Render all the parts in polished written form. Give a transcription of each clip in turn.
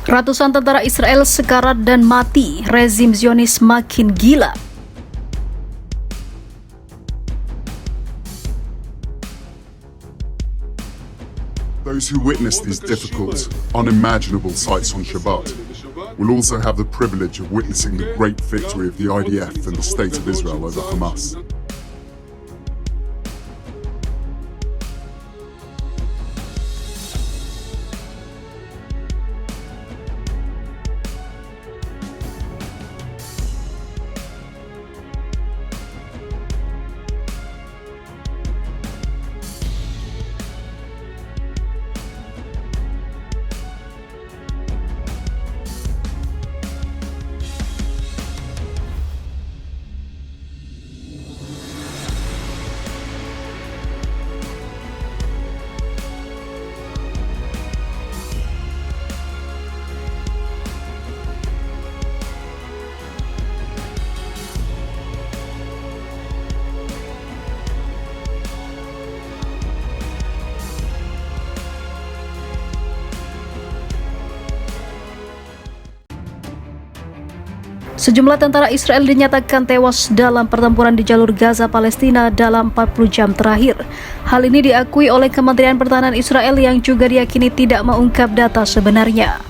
Ratusan tentara Israel sekarat dan mati, rezim Zionis makin gila. Those who witness these difficult, unimaginable sights on Shabbat will also have the privilege of witnessing the great victory of the IDF and the State of Israel over Hamas. Sejumlah tentara Israel dinyatakan tewas dalam pertempuran di jalur Gaza Palestina dalam 40 jam terakhir. Hal ini diakui oleh Kementerian Pertahanan Israel yang juga diyakini tidak mengungkap data sebenarnya.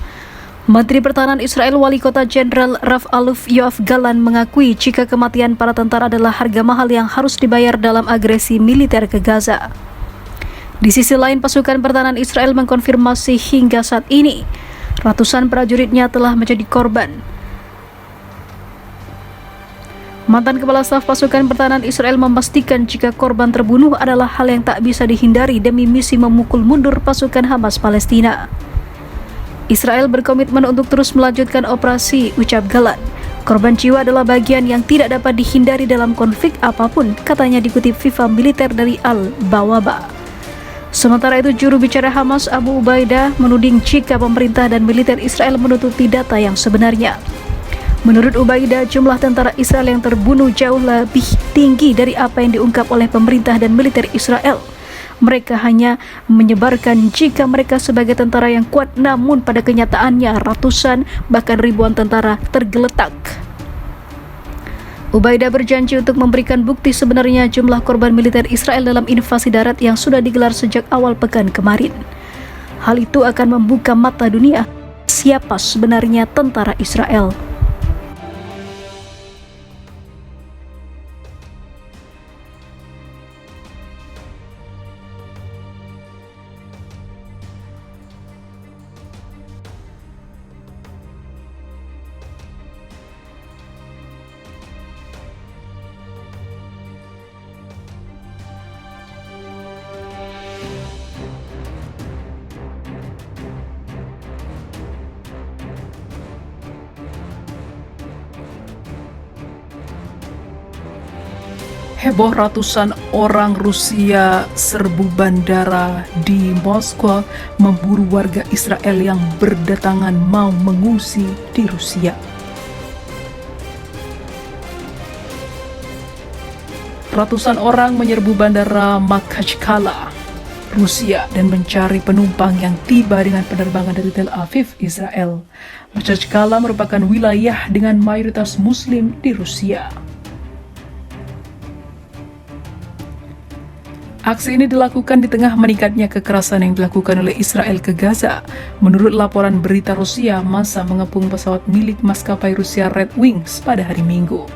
Menteri Pertahanan Israel Wali Kota Jenderal Rav Aluf Yoav Gallant mengakui jika kematian para tentara adalah harga mahal yang harus dibayar dalam agresi militer ke Gaza. Di sisi lain, pasukan pertahanan Israel mengkonfirmasi hingga saat ini ratusan prajuritnya telah menjadi korban. Mantan Kepala Staf Pasukan Pertahanan Israel memastikan jika korban terbunuh adalah hal yang tak bisa dihindari demi misi memukul mundur pasukan Hamas Palestina. Israel berkomitmen untuk terus melanjutkan operasi, ucap Gallant. Korban jiwa adalah bagian yang tidak dapat dihindari dalam konflik apapun, katanya dikutip FIFA Militer dari Al-Bawaba. Sementara itu, juru bicara Hamas Abu Ubaidah menuding jika pemerintah dan militer Israel menutupi data yang sebenarnya. Menurut Ubaidah, jumlah tentara Israel yang terbunuh jauh lebih tinggi dari apa yang diungkap oleh pemerintah dan militer Israel. Mereka hanya menyebarkan jika mereka sebagai tentara yang kuat, namun pada kenyataannya ratusan bahkan ribuan tentara tergeletak. Ubaidah berjanji untuk memberikan bukti sebenarnya jumlah korban militer Israel dalam invasi darat yang sudah digelar sejak awal pekan kemarin. Hal itu akan membuka mata dunia siapa sebenarnya tentara Israel. Heboh, ratusan orang Rusia serbu bandara di Moskow memburu warga Israel yang berdatangan mau mengungsi di Rusia. Ratusan orang menyerbu bandara Makhachkala, Rusia dan mencari penumpang yang tiba dengan penerbangan dari Tel Aviv, Israel. Makhachkala merupakan wilayah dengan mayoritas Muslim di Rusia. Aksi ini dilakukan di tengah meningkatnya kekerasan yang dilakukan oleh Israel ke Gaza. Menurut laporan berita Rusia, massa mengepung pesawat milik maskapai Rusia Red Wings pada hari Minggu.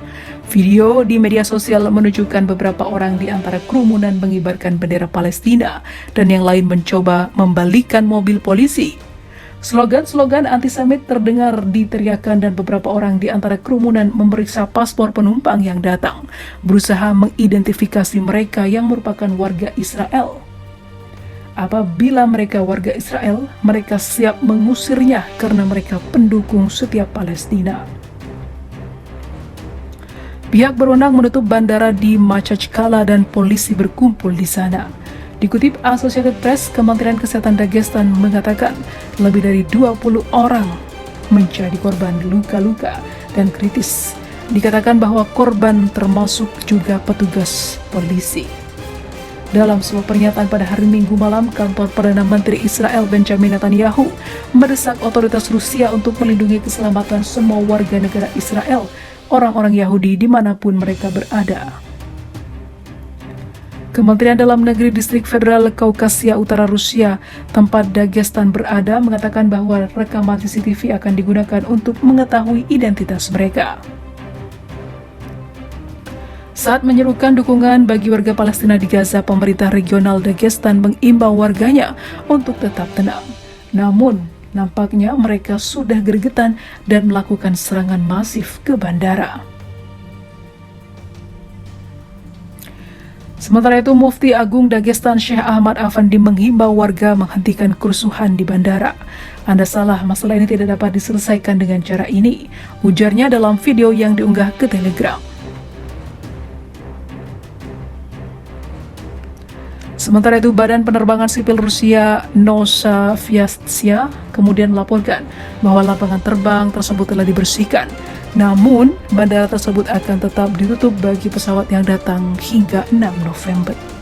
Video di media sosial menunjukkan beberapa orang di antara kerumunan mengibarkan bendera Palestina dan yang lain mencoba membalikkan mobil polisi. Slogan-slogan antisemit terdengar diteriakkan dan beberapa orang di antara kerumunan memeriksa paspor penumpang yang datang, berusaha mengidentifikasi mereka yang merupakan warga Israel. Apabila mereka warga Israel, mereka siap mengusirnya karena mereka pendukung setiap Palestina. Pihak berwenang menutup bandara di Makhachkala dan polisi berkumpul di sana. Dikutip Associated Press, Kementerian Kesehatan Dagestan mengatakan lebih dari 20 orang menjadi korban luka-luka dan kritis. Dikatakan bahwa korban termasuk juga petugas polisi. Dalam sebuah pernyataan pada hari Minggu malam, kantor Perdana Menteri Israel Benjamin Netanyahu mendesak otoritas Rusia untuk melindungi keselamatan semua warga negara Israel, orang-orang Yahudi dimanapun mereka berada. Kementerian Dalam Negeri Distrik Federal Kaukasia Utara Rusia, tempat Dagestan berada, mengatakan bahwa rekaman CCTV akan digunakan untuk mengetahui identitas mereka. Saat menyerukan dukungan bagi warga Palestina di Gaza, pemerintah regional Dagestan mengimbau warganya untuk tetap tenang. Namun, nampaknya mereka sudah gregetan dan melakukan serangan masif ke bandara. Sementara itu, Mufti Agung Dagestan Syekh Ahmad Afandi menghimbau warga menghentikan kerusuhan di bandara. Anda salah, masalah ini tidak dapat diselesaikan dengan cara ini, ujarnya dalam video yang diunggah ke Telegram. Sementara itu, Badan Penerbangan Sipil Rusia Nosavyastsia kemudian melaporkan bahwa lapangan terbang tersebut telah dibersihkan. Namun, bandara tersebut akan tetap ditutup bagi pesawat yang datang hingga 6 November.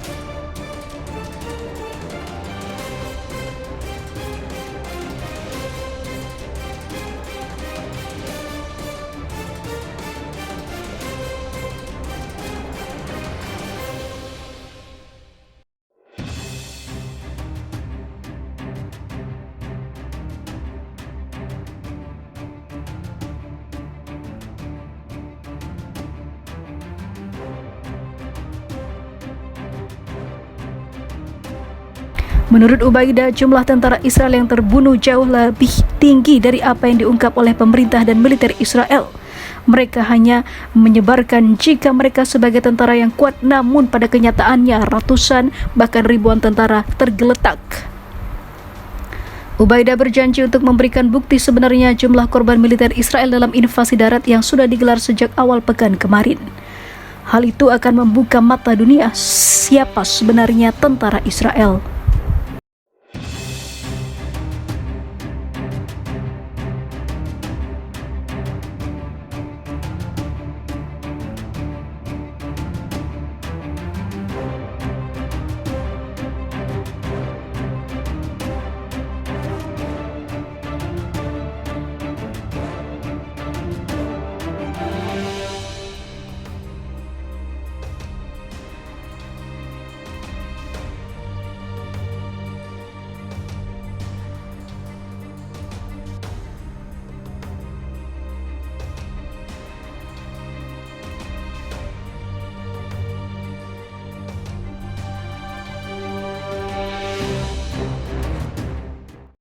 Menurut Ubaidah, jumlah tentara Israel yang terbunuh jauh lebih tinggi dari apa yang diungkap oleh pemerintah dan militer Israel. Mereka hanya menyebarkan jika mereka sebagai tentara yang kuat, namun pada kenyataannya ratusan bahkan ribuan tentara tergeletak. Ubaidah berjanji untuk memberikan bukti sebenarnya jumlah korban militer Israel dalam invasi darat yang sudah digelar sejak awal pekan kemarin. Hal itu akan membuka mata dunia siapa sebenarnya tentara Israel.